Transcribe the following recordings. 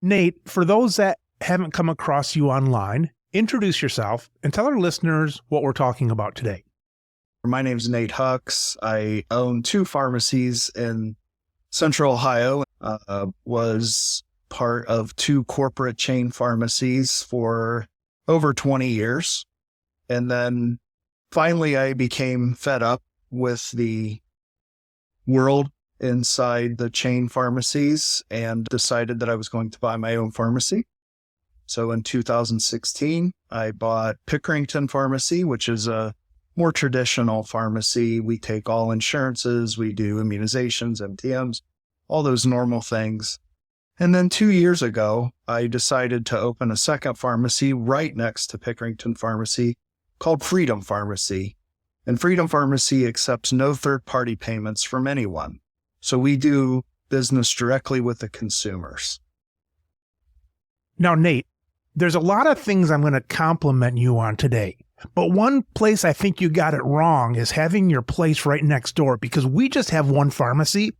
Nate, for those that haven't come across you online, introduce yourself and tell our listeners what we're talking about today. My name's Nate Hucks. I own 2 pharmacies in Central Ohio. Was part of 2 corporate chain pharmacies for over 20 years. And then finally, I became fed up with the world inside the chain pharmacies and decided that I was going to buy my own pharmacy. So in 2016, I bought Pickerington Pharmacy, which is a more traditional pharmacy. We take all insurances, we do immunizations, MTMs, all those normal things. And then 2 years ago, I decided to open a second pharmacy right next to Pickerington Pharmacy called Freedom Pharmacy. And Freedom Pharmacy accepts no third-party payments from anyone. So we do business directly with the consumers. Now, Nate, there's a lot of things I'm going to compliment you on today. But one place I think you got it wrong is having your place right next door, because we just have one pharmacy.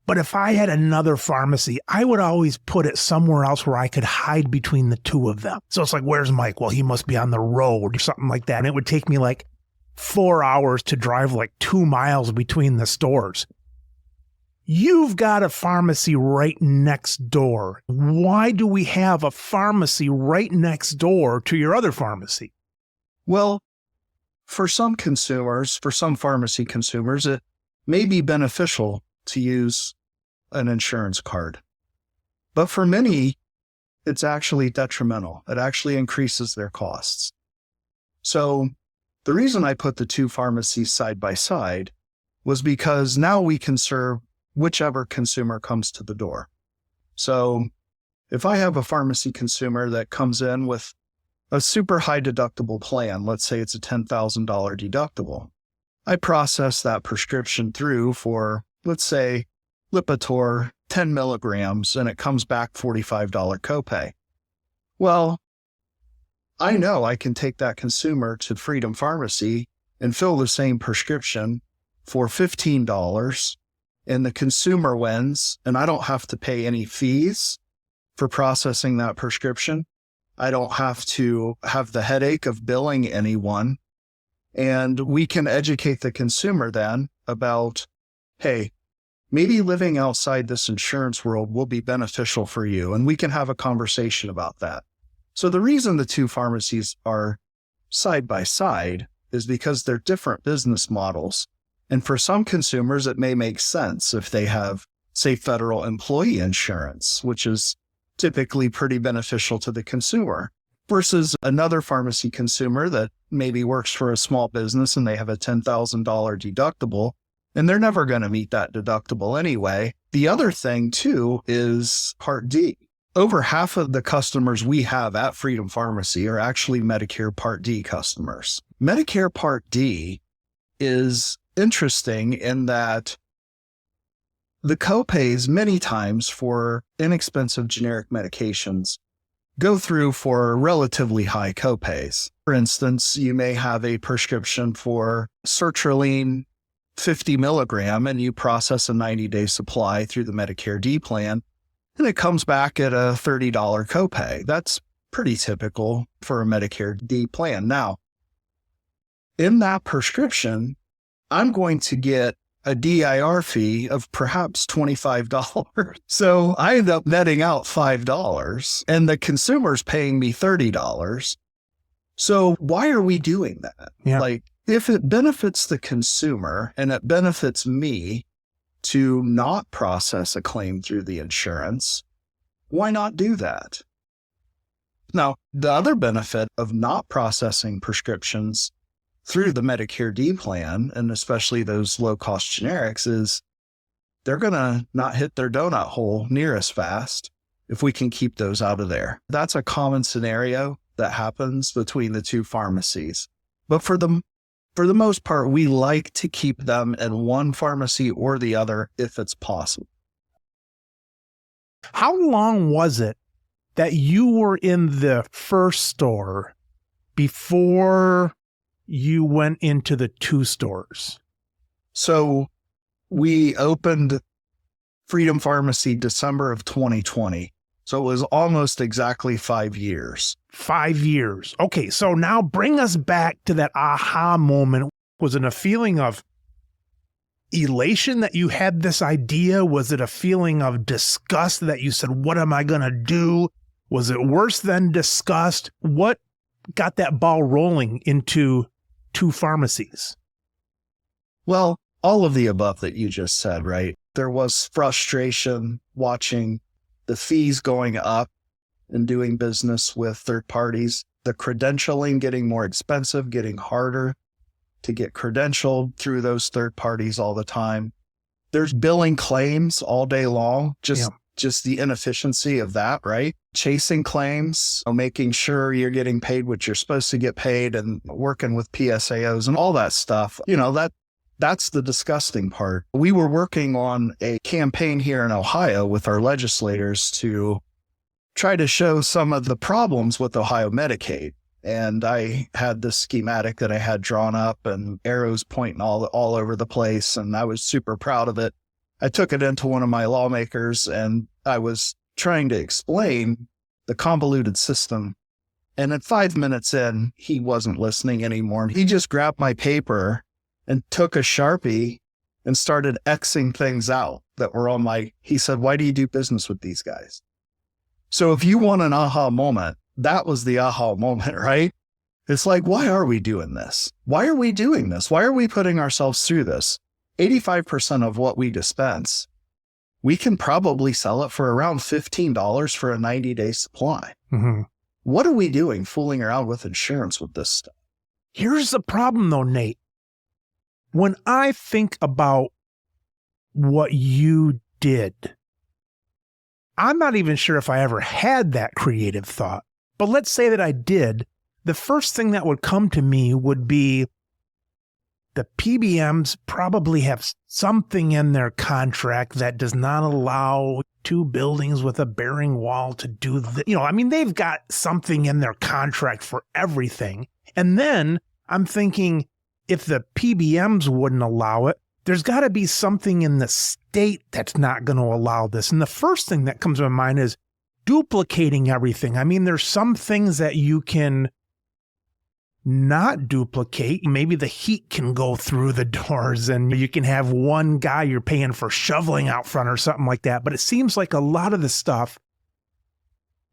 But if I had another pharmacy, I would always put it somewhere else where I could hide between the 2 of them. So it's like, where's Mike? Well, he must be on the road or something like that. And it would take me like 4 hours to drive like 2 miles between the stores. You've got a pharmacy right next door. Why do we have a pharmacy right next door to your other pharmacy? Well, for some consumers, for some pharmacy consumers, it may be beneficial to use an insurance card. But for many, it's actually detrimental. It actually increases their costs. So the reason I put the 2 pharmacies side by side was because now we can serve whichever consumer comes to the door. So if I have a pharmacy consumer that comes in with a super high deductible plan, let's say it's a $10,000 deductible, I process that prescription through for, let's say, Lipitor 10 milligrams, and it comes back $45 copay. Well, I know I can take that consumer to Freedom Pharmacy and fill the same prescription for $15, and the consumer wins, and I don't have to pay any fees for processing that prescription. I don't have to have the headache of billing anyone. And we can educate the consumer then about, hey, maybe living outside this insurance world will be beneficial for you. And we can have a conversation about that. So the reason the 2 pharmacies are side by side is because they're different business models. And for some consumers, it may make sense if they have, say, federal employee insurance, which is typically pretty beneficial to the consumer, versus another pharmacy consumer that maybe works for a small business and they have a $10,000 deductible, and they're never going to meet that deductible anyway. The other thing, too, is Part D. Over half of the customers we have at Freedom Pharmacy are actually Medicare Part D customers. Medicare Part D is interesting in that the copays many times for inexpensive generic medications go through for relatively high copays. For instance, you may have a prescription for sertraline 50 milligram and you process a 90-day supply through the Medicare D plan, and it comes back at a $30 copay. That's pretty typical for a Medicare D plan. Now, in that prescription, I'm going to get a DIR fee of perhaps $25. So I end up netting out $5 and the consumer's paying me $30. So why are we doing that? Yeah. Like, if it benefits the consumer and it benefits me to not process a claim through the insurance, why not do that? Now, the other benefit of not processing prescriptions through the Medicare D plan, and especially those low-cost generics, is they're going to not hit their donut hole near as fast if we can keep those out of there. That's a common scenario that happens between the 2 pharmacies. But for the most part, we like to keep them in one pharmacy or the other if it's possible. How long was it that you were in the first store before you went into the 2 stores? So we opened Freedom Pharmacy December of 2020. So it was almost exactly 5 years. 5 years. Okay, so now bring us back to that aha moment. Was it a feeling of elation that you had this idea? Was it a feeling of disgust that you said, what am I going to do? Was it worse than disgust? What got that ball rolling into 2 pharmacies? Well, all of the above that you just said, right? There was frustration watching the fees going up and doing business with third parties, the credentialing getting more expensive, getting harder to get credentialed through those third parties all the time. There's billing claims all day long, just the inefficiency of that, right? Chasing claims, making sure you're getting paid what you're supposed to get paid, and working with PSAOs and all that stuff. That's the disgusting part. We were working on a campaign here in Ohio with our legislators to try to show some of the problems with Ohio Medicaid. And I had this schematic that I had drawn up and arrows pointing all over the place. And I was super proud of it. I took it into one of my lawmakers and I was trying to explain the convoluted system. And at 5 minutes in, he wasn't listening anymore. He just grabbed my paper and took a Sharpie and started Xing things out that were on he said, why do you do business with these guys? So if you want an aha moment, that was the aha moment, right? It's like, why are we doing this? Why are we doing this? Why are we putting ourselves through this? 85% of what we dispense, we can probably sell it for around $15 for a 90-day supply. Mm-hmm. What are we doing fooling around with insurance with this stuff? Here's the problem though, Nate. When I think about what you did, I'm not even sure if I ever had that creative thought, but let's say that I did. The first thing that would come to me would be the PBMs probably have something in their contract that does not allow 2 buildings with a bearing wall to do they've got something in their contract for everything. And then I'm thinking, if the PBMs wouldn't allow it, there's got to be something in the state that's not going to allow this. And the first thing that comes to my mind is duplicating everything. I mean, there's some things that you can not duplicate. Maybe the heat can go through the doors and you can have one guy you're paying for shoveling out front or something like that. But it seems like a lot of the stuff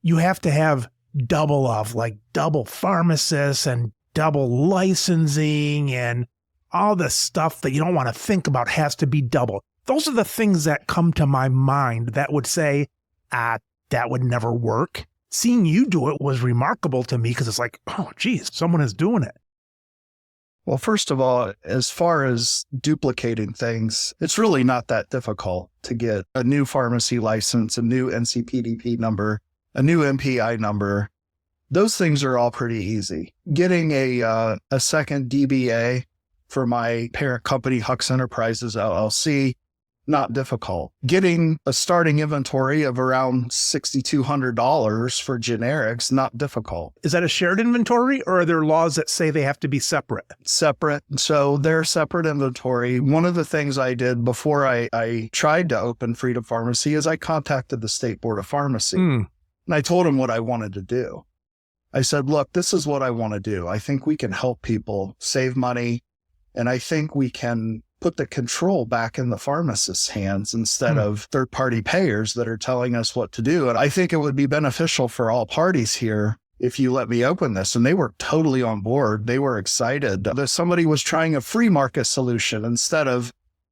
you have to have double of, like double pharmacists and double licensing and all the stuff that you don't want to think about has to be double. Those are the things that come to my mind that would say, that would never work. Seeing you do it was remarkable to me because it's like, oh, geez, someone is doing it. Well, first of all, as far as duplicating things, it's really not that difficult to get a new pharmacy license, a new NCPDP number, a new MPI number. Those things are all pretty easy. Getting a second DBA for my parent company, Hux Enterprises, LLC, not difficult. Getting a starting inventory of around $6,200 for generics, not difficult. Is that a shared inventory or are there laws that say they have to be separate? Separate. So they're separate inventory. One of the things I did before I tried to open Freedom Pharmacy is I contacted the State Board of Pharmacy and I told them what I wanted to do. I said, look, this is what I want to do. I think we can help people save money. And I think we can put the control back in the pharmacist's hands instead of third-party payers that are telling us what to do. And I think it would be beneficial for all parties here if you let me open this. And they were totally on board. They were excited that somebody was trying a free market solution instead of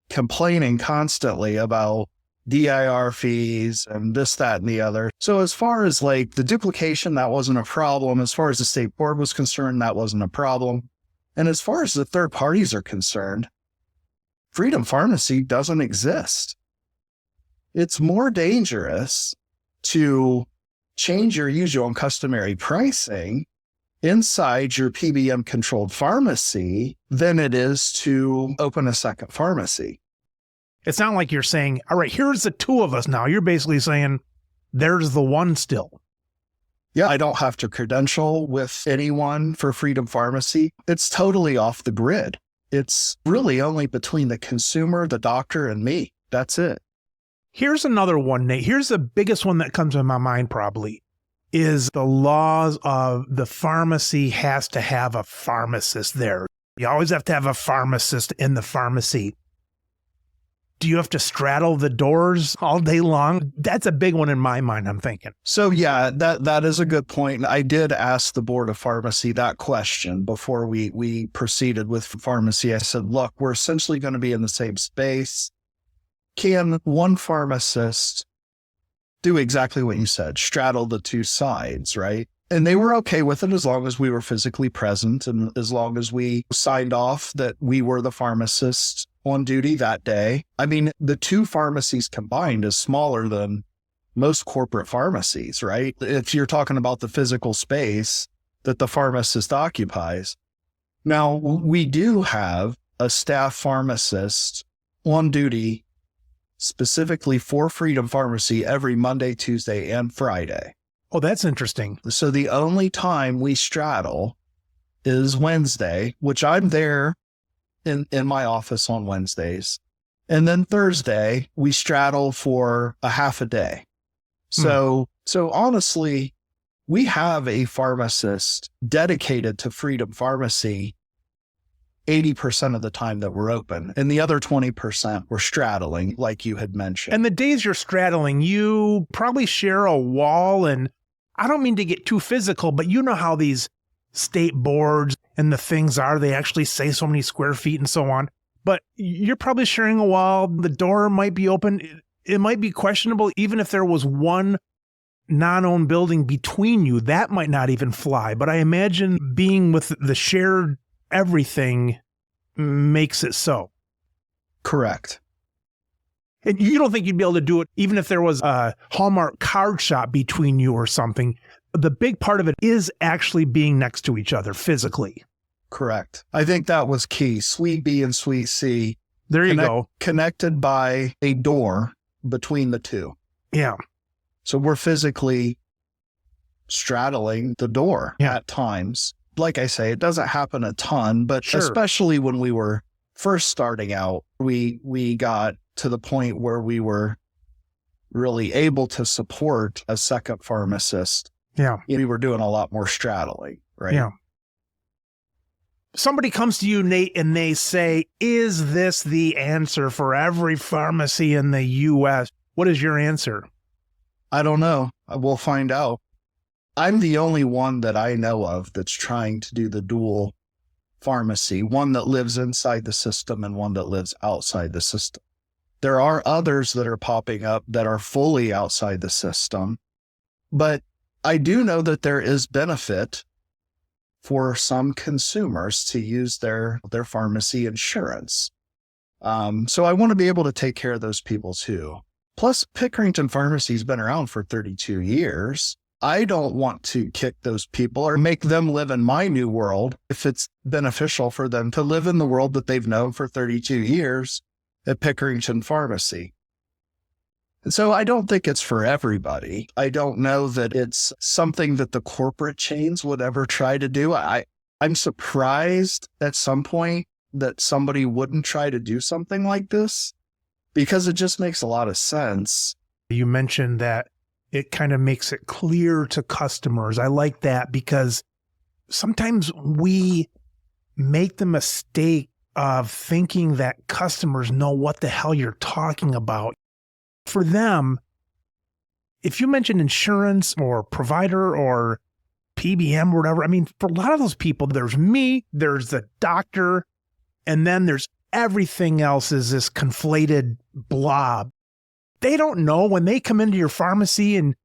complaining constantly about DIR fees and this, that, and the other. So as far as like the duplication, that wasn't a problem. As far as the state board was concerned, that wasn't a problem. And as far as the third parties are concerned, Freedom Pharmacy doesn't exist. It's more dangerous to change your usual and customary pricing inside your PBM controlled pharmacy than it is to open a second pharmacy. It's not like you're saying, all right, here's the 2 of us now. You're basically saying there's the one still. Yeah, I don't have to credential with anyone for Freedom Pharmacy. It's totally off the grid. It's really only between the consumer, the doctor, and me. That's it. Here's another one, Nate. Here's the biggest one that comes to my mind probably is the laws of the pharmacy has to have a pharmacist there. You always have to have a pharmacist in the pharmacy. Do you have to straddle the doors all day long? That's a big one in my mind, I'm thinking. So yeah, that is a good point. I did ask the Board of Pharmacy that question before we proceeded with pharmacy. I said, look, we're essentially going to be in the same space. Can one pharmacist do exactly what you said, straddle the two sides, right? And they were okay with it as long as we were physically present and as long as we signed off that we were the pharmacist on duty that day. I mean, the two pharmacies combined is smaller than most corporate pharmacies, right? If you're talking about the physical space that the pharmacist occupies. Now, we do have a staff pharmacist on duty specifically for Freedom Pharmacy every Monday, Tuesday, and Friday. Oh, that's interesting. So the only time we straddle is Wednesday, which I'm there in my office on Wednesdays. And then Thursday, we straddle for a half a day. So honestly, we have a pharmacist dedicated to Freedom Pharmacy 80% of the time that we're open. And the other 20% we're straddling, like you had mentioned. And the days you're straddling, you probably share a wall. And I don't mean to get too physical, but you know how these state boards and the things are, they actually say so many square feet and so on. But you're probably sharing a wall. The door might be open. It might be questionable. Even if there was one non-owned building between you, that might not even fly. But I imagine being with the shared everything makes it so. Correct. And you don't think you'd be able to do it even if there was a Hallmark card shop between you or something. The big part of it is actually being next to each other physically. Correct. I think that was key. Suite B and Suite C. There you go. Connected by a door between the two. Yeah. So we're physically straddling the door at times. Like I say, it doesn't happen a ton, but especially when we were first starting out, we got to the point where we were really able to support a second pharmacist. Yeah. We were doing a lot more straddling, right? Yeah. Somebody comes to you, Nate, and they say, is this the answer for every pharmacy in the U.S.? What is your answer? I don't know. We'll find out. I'm the only one that I know of that's trying to do the dual pharmacy, one that lives inside the system and one that lives outside the system. There are others that are popping up that are fully outside the system, but I do know that there is benefit for some consumers to use their pharmacy insurance. So I want to be able to take care of those people too. Plus, Pickerington Pharmacy has been around for 32 years. I don't want to kick those people or make them live in my new world if it's beneficial for them to live in the world that they've known for 32 years at Pickerington Pharmacy. And so I don't think it's for everybody. I don't know that it's something that the corporate chains would ever try to do. I'm surprised at some point that somebody wouldn't try to do something like this because it just makes a lot of sense. You mentioned that it kind of makes it clear to customers. I like that because sometimes we make the mistake of thinking that customers know what the hell you're talking about. For them, if you mention insurance or provider or PBM or whatever, I mean, for a lot of those people, there's me, there's the doctor, and then there's everything else is this conflated blob. They don't know when they come into your pharmacy, and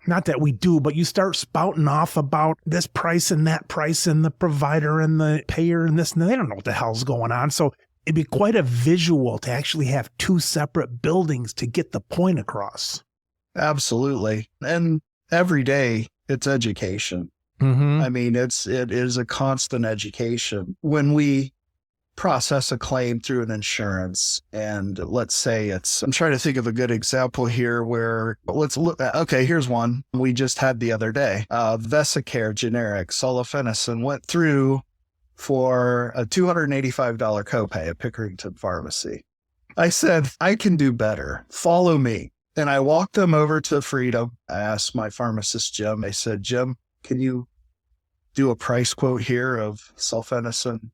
not that we do, but you start spouting off about this price and that price and the provider and the payer and this, and they don't know what the hell's going on. So it'd be quite a visual to actually have two separate buildings to get the point across. Absolutely. And every day it's education. Mm-hmm. I mean, it is a constant education. When we process a claim through an insurance, and let's say I'm trying to think of a good example here where let's look at, okay, here's one we just had the other day. Vesicare generic sulfenacin went through for a $285 copay at Pickerington Pharmacy. I said, I can do better. Follow me. And I walked them over to Freedom. I asked my pharmacist, Jim, I said, Jim, can you do a price quote here of sulfenacin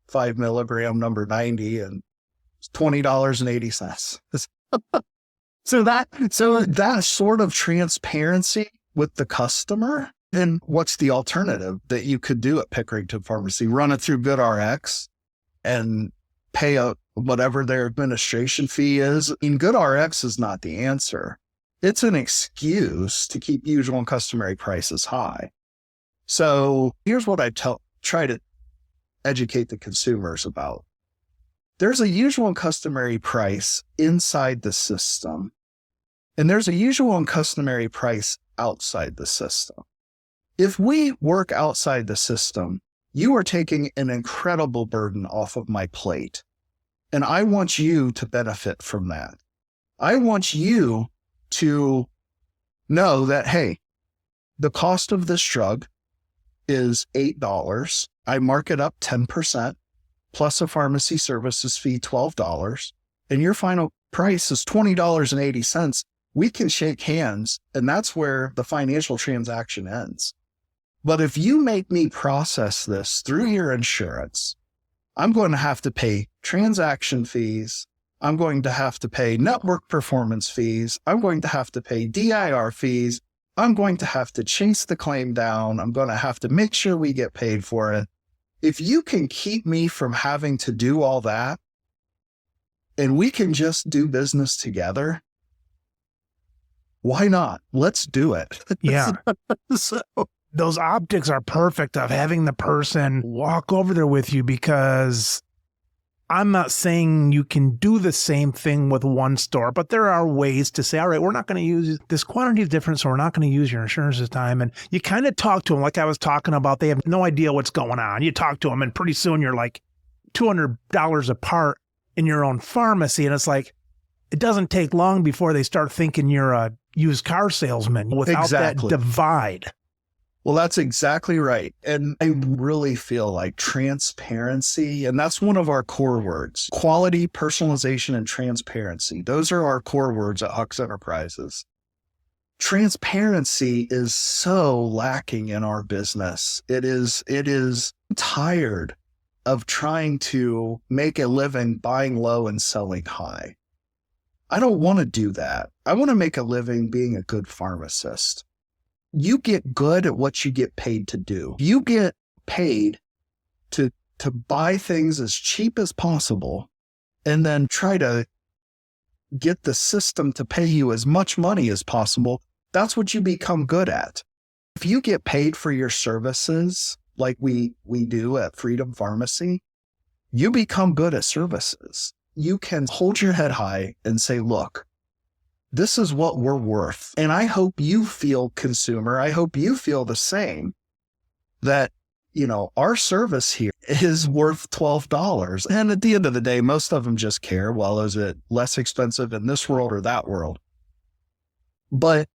5 milligram number 90 and it's $20.80. So that sort of transparency with the customer. And what's the alternative that you could do at Pickerington Pharmacy? Run it through GoodRx and pay whatever their administration fee is. GoodRx is not the answer. It's an excuse to keep usual and customary prices high. So here's what I try to educate the consumers about. There's a usual and customary price inside the system, and there's a usual and customary price outside the system. If we work outside the system, you are taking an incredible burden off of my plate, and I want you to benefit from that. I want you to know that, hey, the cost of this drug is $8. I mark it up 10%, plus a pharmacy services fee, $12, and your final price is $20.80. We can shake hands, and that's where the financial transaction ends. But if you make me process this through your insurance, I'm going to have to pay transaction fees. I'm going to have to pay network performance fees. I'm going to have to pay DIR fees. I'm going to have to chase the claim down. I'm going to have to make sure we get paid for it. If you can keep me from having to do all that, and we can just do business together, why not? Let's do it. Yeah. So, those optics are perfect of having the person walk over there with you, because I'm not saying you can do the same thing with one store, but there are ways to say, all right, we're not going to use this quantity is different, so we're not going to use your insurance this time. And you kind of talk to them like I was talking about. They have no idea what's going on. You talk to them, and pretty soon you're like $200 apart in your own pharmacy. And it's like, it doesn't take long before they start thinking you're a used car salesman without that divide. Well, that's exactly right. And I really feel like transparency, and that's one of our core words, quality, personalization, and transparency. Those are our core words at Hux Enterprises. Transparency is so lacking in our business. It is tired of trying to make a living buying low and selling high. I don't want to do that. I want to make a living being a good pharmacist. You get good at what you get paid to do. You get paid to buy things as cheap as possible and then try to get the system to pay you as much money as possible. That's what you become good at. If you get paid for your services like we do at Freedom Pharmacy, you become good at services. You can hold your head high and say, look, this is what we're worth. And I hope you feel, consumer, I hope you feel the same, that, our service here is worth $12. And at the end of the day, most of them just care, well, is it less expensive in this world or that world? But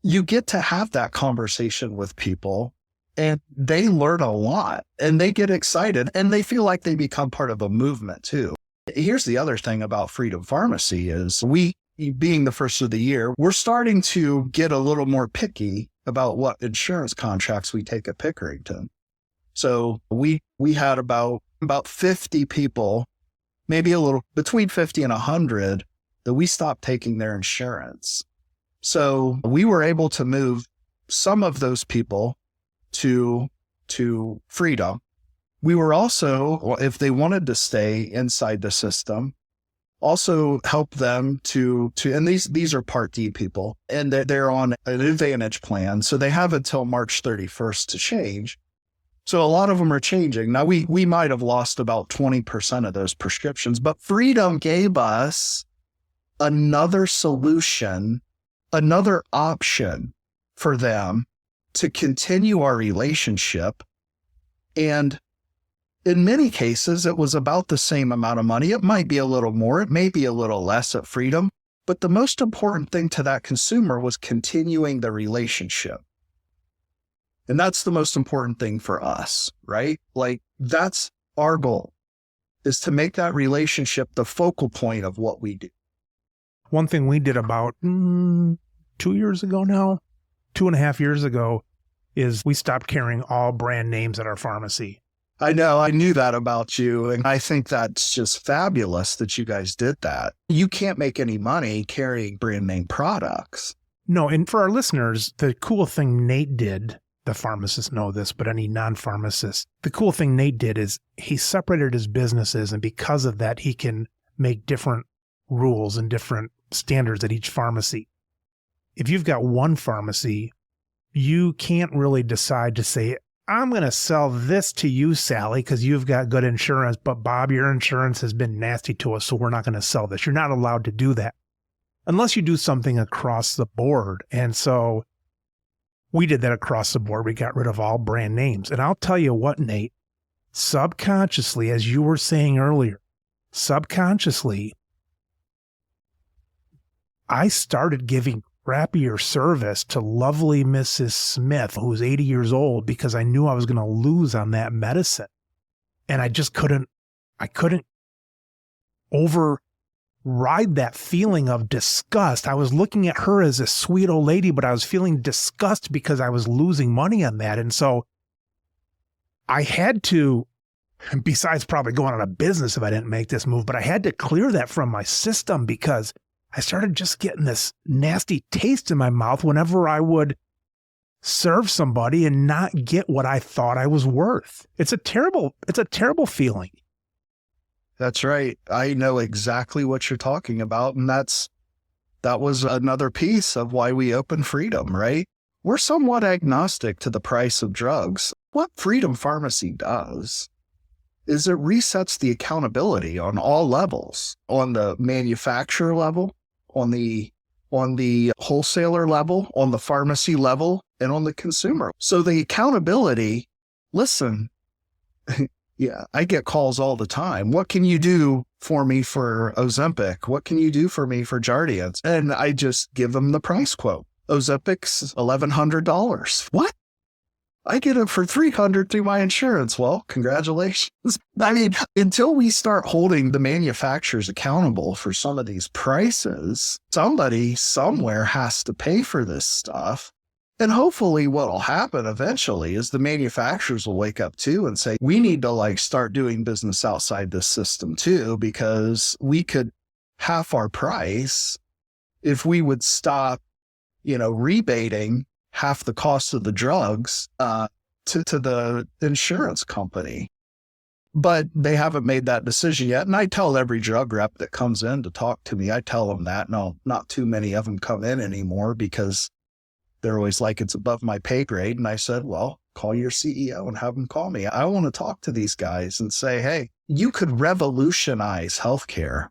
you get to have that conversation with people, and they learn a lot, and they get excited, and they feel like they become part of a movement too. Here's the other thing about Freedom Pharmacy is being the first of the year, we're starting to get a little more picky about what insurance contracts we take at Pickerington. So we had about 50 people, maybe a little between 50 and 100, that we stopped taking their insurance. So we were able to move some of those people to Freedom. We were also, if they wanted to stay inside the system, also help them to and these are Part D people, and they're on an Advantage plan. So they have until March 31st to change. So a lot of them are changing. Now we might have lost about 20% of those prescriptions, but Freedom gave us another solution, another option for them to continue our relationship. And in many cases, it was about the same amount of money. It might be a little more, it may be a little less at Freedom, but the most important thing to that consumer was continuing the relationship. And that's the most important thing for us, right? Like, that's our goal. is to make that relationship the focal point of what we do. One thing we did about 2 years ago now, 2.5 years ago, is we stopped carrying all brand names at our pharmacy. I know, I knew that about you, and I think that's just fabulous that you guys did that. You can't make any money carrying brand name products. No, and for our listeners, the cool thing Nate did, the pharmacists know this, but any non-pharmacist, the cool thing Nate did is he separated his businesses, and because of that, he can make different rules and different standards at each pharmacy. If you've got one pharmacy, you can't really decide to say, I'm going to sell this to you, Sally, because you've got good insurance, but Bob, your insurance has been nasty to us, so we're not going to sell this. You're not allowed to do that unless you do something across the board. And so we did that across the board. We got rid of all brand names. And I'll tell you what, Nate, subconsciously, as you were saying earlier, subconsciously, I started giving crappier service to lovely Mrs. Smith, who's 80 years old, because I knew I was going to lose on that medicine. And I just couldn't override that feeling of disgust. I was looking at her as a sweet old lady, but I was feeling disgust because I was losing money on that. And so I had to, besides probably going out of business if I didn't make this move, but I had to clear that from my system because I started just getting this nasty taste in my mouth whenever I would serve somebody and not get what I thought I was worth. It's a terrible feeling. That's right. I know exactly what you're talking about. And that was another piece of why we opened Freedom, right? We're somewhat agnostic to the price of drugs. What Freedom Pharmacy does is it resets the accountability on all levels, on the manufacturer level, on the wholesaler level, on the pharmacy level, and on the consumer. So the accountability, listen, yeah, I get calls all the time. What can you do for me for Ozempic? What can you do for me for Jardiance? And I just give them the price quote. Ozempic's $1,100. What? I get it for $300 through my insurance. Well, congratulations. I mean, until we start holding the manufacturers accountable for some of these prices, somebody somewhere has to pay for this stuff. And hopefully what will happen eventually is the manufacturers will wake up too and say, we need to start doing business outside this system too, because we could half our price if we would stop, rebating half the cost of the drugs to the insurance company. But they haven't made that decision yet. And I tell every drug rep that comes in to talk to me, I tell them that. No, not too many of them come in anymore because they're always like, it's above my pay grade. And I said, well, call your CEO and have them call me. I want to talk to these guys and say, hey, you could revolutionize healthcare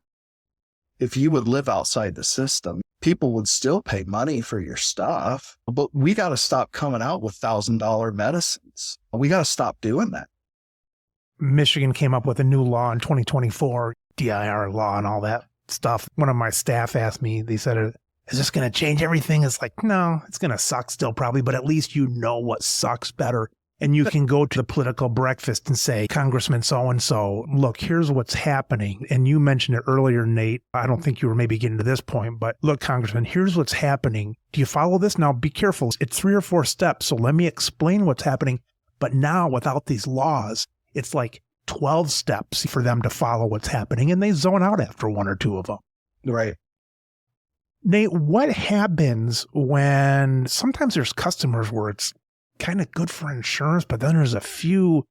if you would live outside the system. People would still pay money for your stuff, but we got to stop coming out with $1,000 medicines. We got to stop doing that. Michigan came up with a new law in 2024, DIR law and all that stuff. One of my staff asked me, they said, is this going to change everything? It's like, no, it's going to suck still probably, but at least you know what sucks better. And you can go to the political breakfast and say, Congressman so-and-so, look, here's what's happening. And you mentioned it earlier, Nate. I don't think you were maybe getting to this point, but look, Congressman, here's what's happening. Do you follow this? Now, be careful. It's 3 or 4 steps. So let me explain what's happening. But now without these laws, it's like 12 steps for them to follow what's happening. And they zone out after 1 or 2 of them. Right. Nate, what happens when sometimes there's customers where it's kind of good for insurance, but then there's a few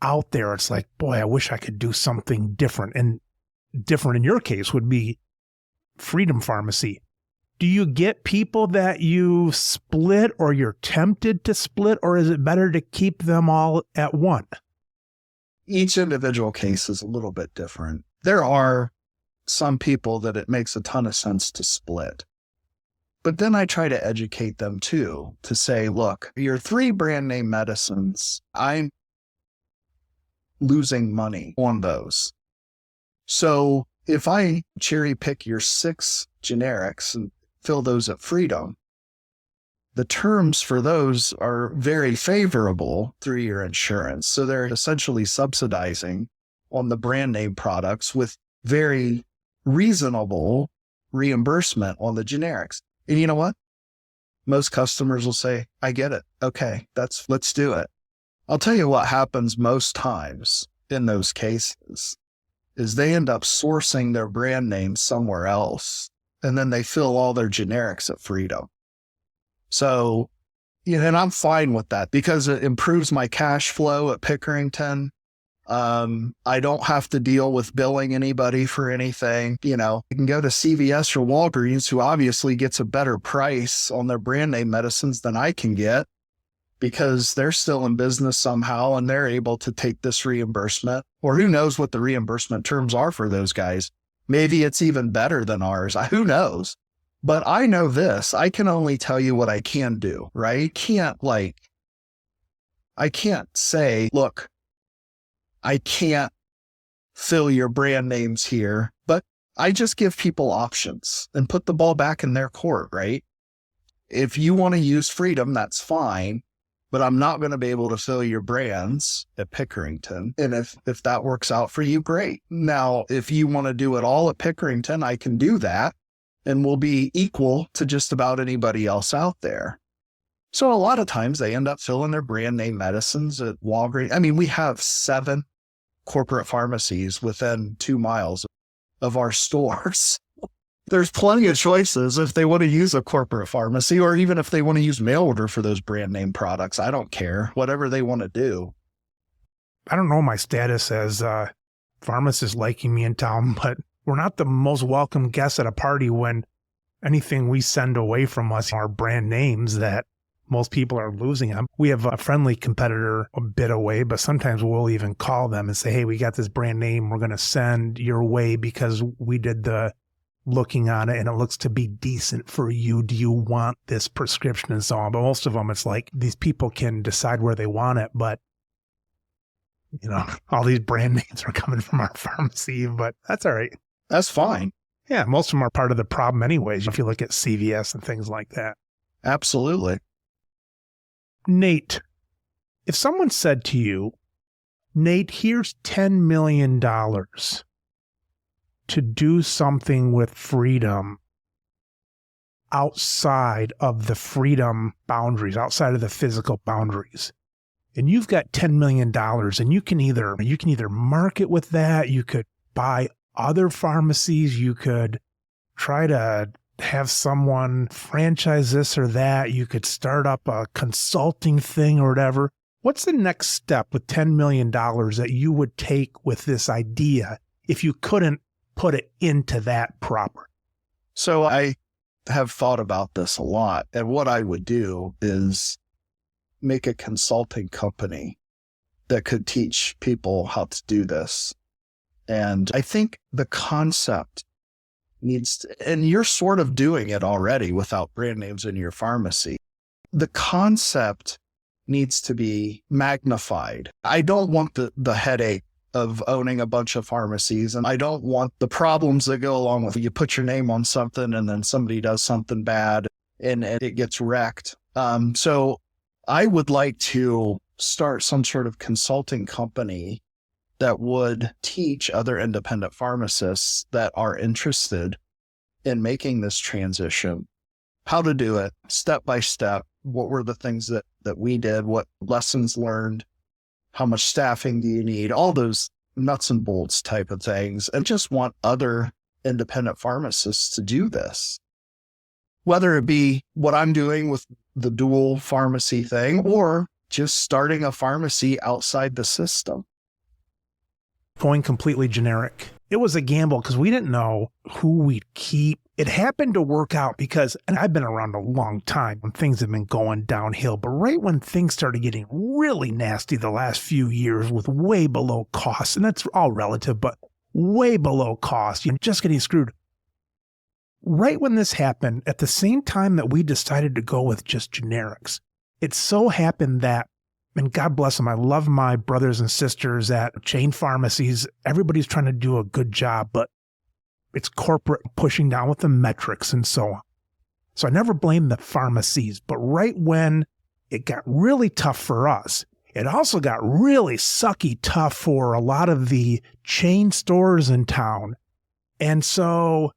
out there. It's like, boy, I wish I could do something different. And different in your case would be Freedom Pharmacy. Do you get people that you split or you're tempted to split, or is it better to keep them all at one? Each individual case is a little bit different. There are some people that it makes a ton of sense to split. But then I try to educate them too, to say, look, your 3 brand name medicines, I'm losing money on those. So if I cherry pick your 6 generics and fill those at Freedom, the terms for those are very favorable through your insurance. So they're essentially subsidizing on the brand name products with very reasonable reimbursement on the generics. And you know what? Most customers will say, I get it. Okay, let's do it. I'll tell you what happens most times in those cases is they end up sourcing their brand name somewhere else, and then they fill all their generics at Freedom. So, and I'm fine with that because it improves my cash flow at Pickerington. I don't have to deal with billing anybody for anything. You can go to CVS or Walgreens, who obviously gets a better price on their brand name medicines than I can get because they're still in business somehow and they're able to take this reimbursement, or who knows what the reimbursement terms are for those guys. Maybe it's even better than ours. Who knows? But I know this, I can only tell you what I can do, right? I can't say, look, I can't fill your brand names here, but I just give people options and put the ball back in their court, right? If you want to use Freedom, that's fine, but I'm not going to be able to fill your brands at Pickerington. And if that works out for you, great. Now, if you want to do it all at Pickerington, I can do that and we'll be equal to just about anybody else out there. So a lot of times they end up filling their brand name medicines at Walgreens. I mean, we have 7 corporate pharmacies within 2 miles of our stores. There's plenty of choices if they want to use a corporate pharmacy, or even if they want to use mail order for those brand name products. I don't care, whatever they want to do. I don't know my status as pharmacist liking me in town, but we're not the most welcome guests at a party when anything we send away from us are brand names that most people are losing them. We have a friendly competitor a bit away, but sometimes we'll even call them and say, hey, we got this brand name we're going to send your way because we did the looking on it and it looks to be decent for you. Do you want this prescription and so on? But most of them, it's like these people can decide where they want it, but all these brand names are coming from our pharmacy, but that's all right. That's fine. Yeah, most of them are part of the problem anyways, if you look at CVS and things like that. Absolutely. Nate, if someone said to you, Nate, here's $10 million to do something with Freedom outside of the Freedom boundaries, outside of the physical boundaries, and you've got $10 million and you can either market with that, you could buy other pharmacies, you could try to have someone franchise this or that, you could start up a consulting thing or whatever. What's the next step with $10 million that you would take with this idea if you couldn't put it into that proper? So I have thought about this a lot, and what I would do is make a consulting company that could teach people how to do this. And I think the concept and you're sort of doing it already without brand names in your pharmacy. The concept needs to be magnified. I don't want the headache of owning a bunch of pharmacies, and I don't want the problems that go along with it. You put your name on something and then somebody does something bad and it gets wrecked. So I would like to start some sort of consulting company that would teach other independent pharmacists that are interested in making this transition, how to do it step by step. What were the things that we did? What lessons learned? How much staffing do you need? All those nuts and bolts type of things. And just want other independent pharmacists to do this. Whether it be what I'm doing with the dual pharmacy thing or just starting a pharmacy outside the system. Going completely generic. It was a gamble because we didn't know who we'd keep. It happened to work out because, and I've been around a long time when things have been going downhill, but right when things started getting really nasty the last few years with way below cost, and that's all relative, but way below cost, you're just getting screwed. Right when this happened, at the same time that we decided to go with just generics, it so happened that, and God bless them, I love my brothers and sisters at chain pharmacies. Everybody's trying to do a good job, but it's corporate pushing down with the metrics and so on. So I never blame the pharmacies, but right when it got really tough for us, it also got really sucky tough for a lot of the chain stores in town. And so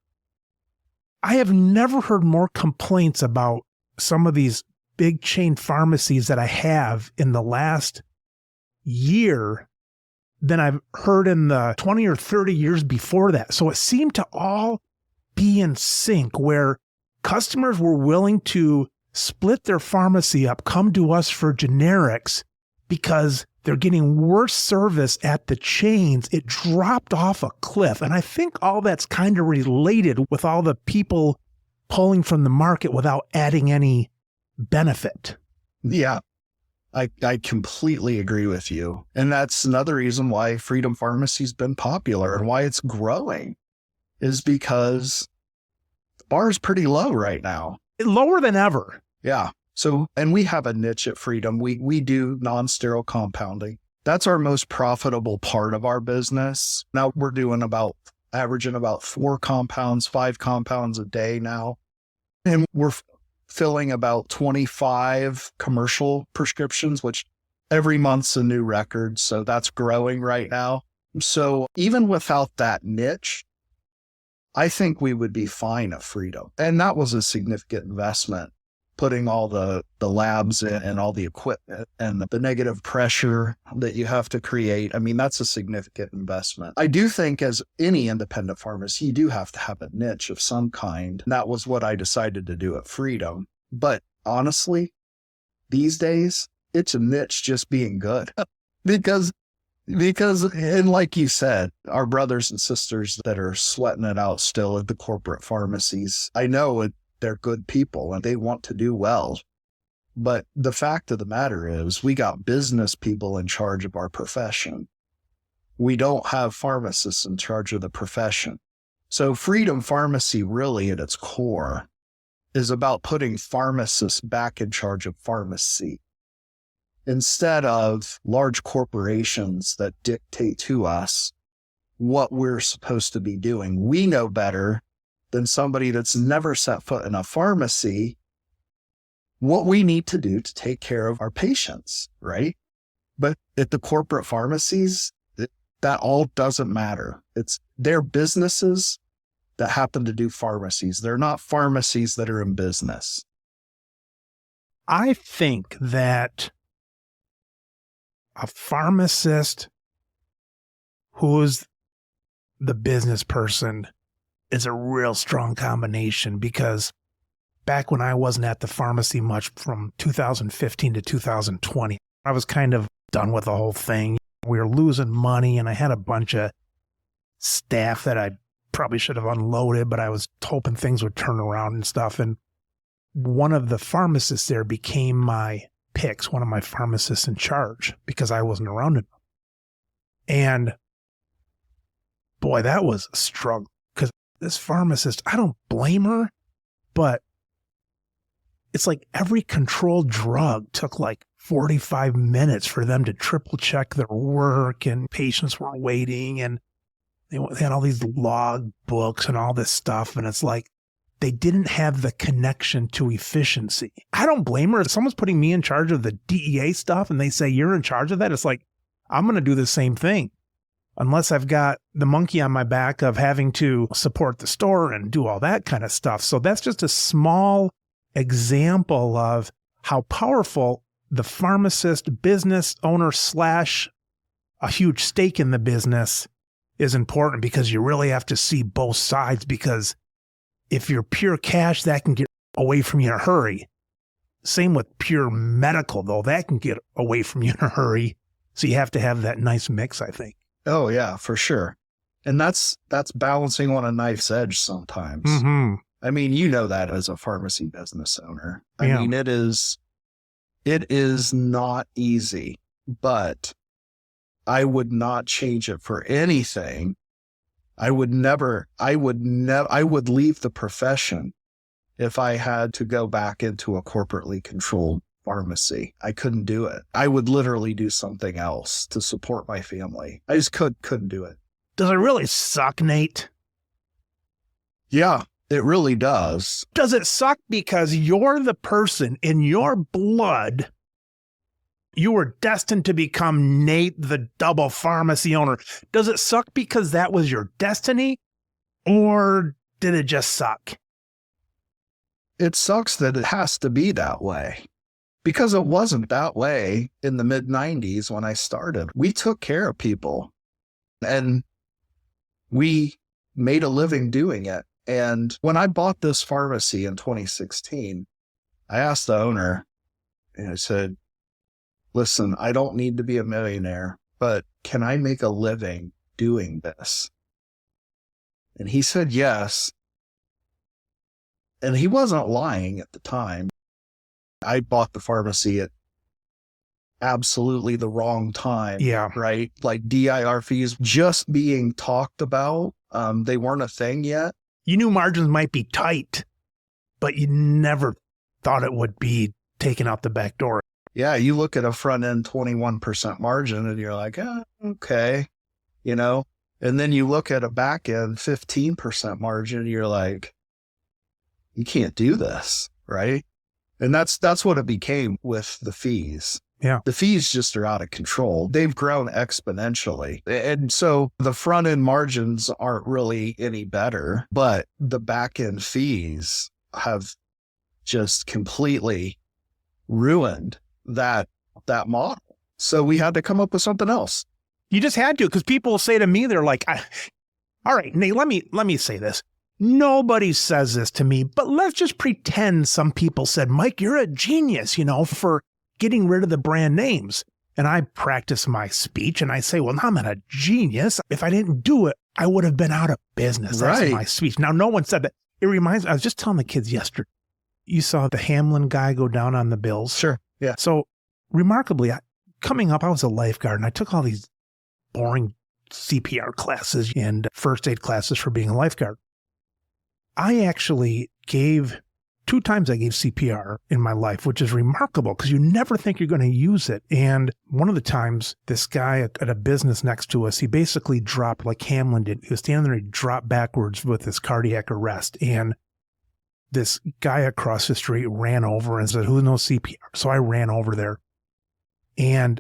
I have never heard more complaints about some of these big chain pharmacies that I have in the last year than I've heard in the 20 or 30 years before that. So it seemed to all be in sync, where customers were willing to split their pharmacy up, come to us for generics because they're getting worse service at the chains. It dropped off a cliff. And I think all that's kind of related with all the people pulling from the market without adding any benefit. Yeah, I completely agree with you. And that's another reason why Freedom Pharmacy's been popular and why it's growing, is because the bar is pretty low right now. Lower than ever. Yeah. So, and we have a niche at Freedom. We do non-sterile compounding. That's our most profitable part of our business. Now we're doing averaging about 4 compounds, 5 compounds a day now. And we're filling about 25 commercial prescriptions, which every month's a new record. So that's growing right now. So even without that niche, I think we would be fine at Freedom. And that was a significant investment, putting all the labs in and all the equipment and the negative pressure that you have to create. I mean, that's a significant investment. I do think as any independent pharmacy, you do have to have a niche of some kind. And that was what I decided to do at Freedom. But honestly, these days, it's a niche just being good. because, and like you said, our brothers and sisters that are sweating it out still at the corporate pharmacies, I know they're good people and they want to do well. But the fact of the matter is, we got business people in charge of our profession. We don't have pharmacists in charge of the profession. So Freedom Pharmacy, really at its core, is about putting pharmacists back in charge of pharmacy, instead of large corporations that dictate to us what we're supposed to be doing. We know better than somebody that's never set foot in a pharmacy what we need to do to take care of our patients, right? But at the corporate pharmacies, that all doesn't matter. It's their businesses that happen to do pharmacies. They're not pharmacies that are in business. I think that a pharmacist who's the business person is a real strong combination, because back when I wasn't at the pharmacy much, from 2015 to 2020, I was kind of done with the whole thing. We were losing money, and I had a bunch of staff that I probably should have unloaded, but I was hoping things would turn around and stuff. And one of the pharmacists there became my picks, one of my pharmacists in charge, because I wasn't around enough. And boy, that was a struggle, because this pharmacist, I don't blame her, but it's like every controlled drug took like 45 minutes for them to triple check their work, and patients were waiting, and they had all these log books and all this stuff. And it's like, they didn't have the connection to efficiency. I don't blame her. If someone's putting me in charge of the DEA stuff and they say, you're in charge of that, it's like, I'm going to do the same thing, unless I've got the monkey on my back of having to support the store and do all that kind of stuff. So that's just a small example of how powerful the pharmacist business owner / a huge stake in the business is important, because you really have to see both sides, because if you're pure cash, that can get away from you in a hurry. Same with pure medical, though, that can get away from you in a hurry. So you have to have that nice mix, I think. Oh yeah, for sure. And that's balancing on a knife's edge sometimes. Mm-hmm. I mean, you know that as a pharmacy business owner. I mean, it is not easy, but I would not change it for anything. I would leave the profession if I had to go back into a corporately controlled pharmacy. I couldn't do it. I would literally do something else to support my family. I just couldn't do it. Does it really suck, Nate? Yeah, it really does. Does it suck because you're the person in your blood You were destined to become Nate, the double pharmacy owner. Does it suck because that was your destiny, or did it just suck? It sucks that it has to be that way, because it wasn't that way in the mid-90s when I started. We took care of people and we made a living doing it. And when I bought this pharmacy in 2016, I asked the owner, and I said, listen, I don't need to be a millionaire, but can I make a living doing this? And he said yes. And he wasn't lying at the time. I bought the pharmacy at absolutely the wrong time. Yeah. Right? Like DIR fees just being talked about. They weren't a thing yet. You knew margins might be tight, but you never thought it would be taken out the back door. Yeah, you look at a front end 21% margin and you're like, okay, and then you look at a back end 15% margin and you're like, you can't do this, right? And that's what it became with the fees. Yeah. The fees just are out of control. They've grown exponentially. And so the front end margins aren't really any better, but the back end fees have just completely ruined that model. So we had to come up with something else. You just had to, because people will say to me, they're like, all right, Nate, let me say this. Nobody says this to me, but let's just pretend some people said, Mike, you're a genius, for getting rid of the brand names. And I practice my speech and I say, well, I'm not a genius. If I didn't do it, I would have been out of business. That's Right. my speech. Now, no one said that. It reminds me, I was just telling the kids yesterday, you saw the Hamlin guy go down on the Bills. Sure. Yeah. So remarkably, coming up, I was a lifeguard and I took all these boring CPR classes and first aid classes for being a lifeguard. I actually gave 2 times I gave CPR in my life, which is remarkable because you never think you're going to use it. And one of the times, this guy at a business next to us, he basically dropped like Hamlin did. He was standing there, he dropped backwards with his cardiac arrest. And this guy across the street ran over and said, who knows CPR? So I ran over there and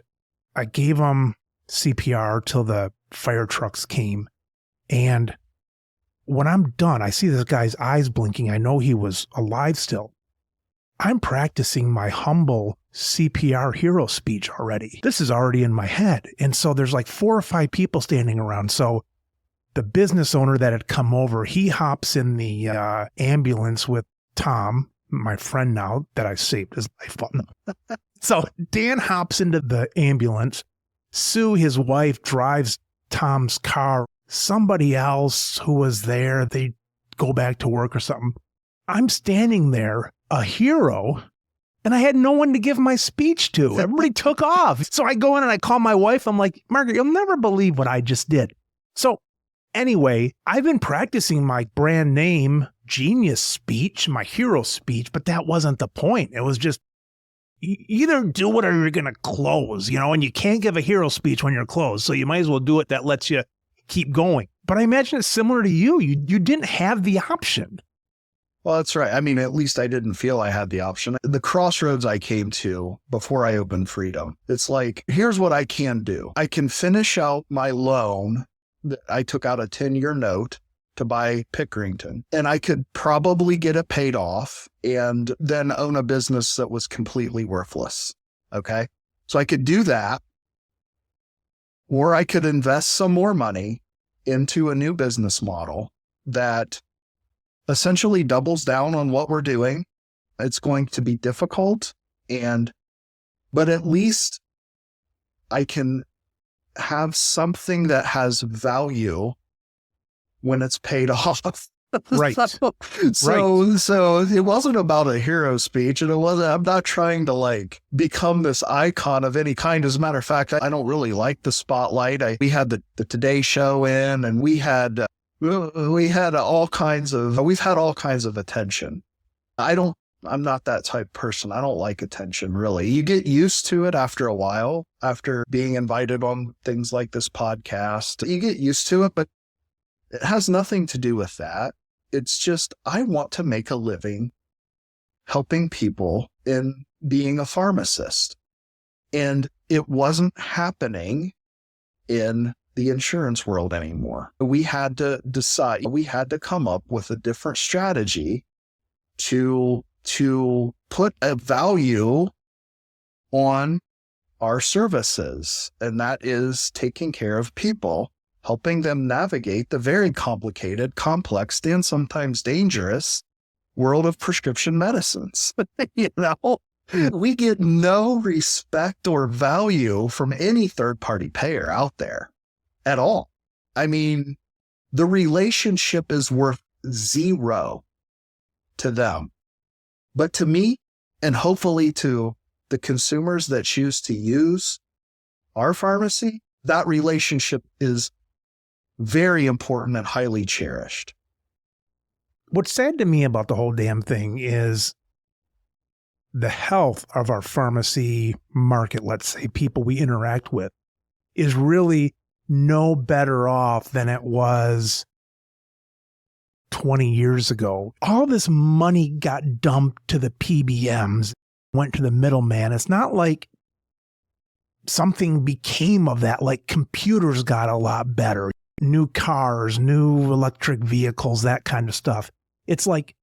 I gave him CPR till the fire trucks came. And when I'm done, I see this guy's eyes blinking. I know he was alive still. I'm practicing my humble CPR hero speech already. This is already in my head. And so there's like 4 or 5 people standing around. So the business owner that had come over, he hops in the ambulance with Tom, my friend now that I saved his life. So Dan hops into the ambulance. Sue, his wife, drives Tom's car. Somebody else who was there, they go back to work or something. I'm standing there, a hero, and I had no one to give my speech to. Everybody took off. So I go in and I call my wife. I'm like, Margaret, you'll never believe what I just did. So anyway, I've been practicing my brand name genius speech, my hero speech, but that wasn't the point. It was just either do it or you're going to close, and you can't give a hero speech when you're closed. So you might as well do it that lets you keep going. But I imagine it's similar to you. You didn't have the option. Well, that's right. I mean, at least I didn't feel I had the option. The crossroads I came to before I opened Freedom, it's like, here's what I can do. I can finish out my loan. I took out a 10-year note to buy Pickerington, and I could probably get it paid off and then own a business that was completely worthless. Okay. So I could do that, or I could invest some more money into a new business model that essentially doubles down on what we're doing. It's going to be difficult, but at least I can have something that has value when it's paid off. Right. So it wasn't about a hero speech, and I'm not trying to become this icon of any kind. As a matter of fact, I don't really like the spotlight. We had the Today Show in, and we've had all kinds of attention. I'm not that type of person. I don't like attention, really. You get used to it after a while, after being invited on things like this podcast. You get used to it, but it has nothing to do with that. It's just, I want to make a living helping people in being a pharmacist. And it wasn't happening in the insurance world anymore. We had to decide, we had to come up with a different strategy to put a value on our services. And that is taking care of people, helping them navigate the very complicated, complex, and sometimes dangerous world of prescription medicines. We get no respect or value from any third-party payer out there at all. I mean, the relationship is worth zero to them. But to me, and hopefully to the consumers that choose to use our pharmacy, that relationship is very important and highly cherished. What's sad to me about the whole damn thing is the health of our pharmacy market, let's say, people we interact with, is really no better off than it was 20 years ago. All this money got dumped to the PBMs, went to the middleman. It's not like something became of that, like computers got a lot better, new cars, new electric vehicles, that kind of stuff. It's like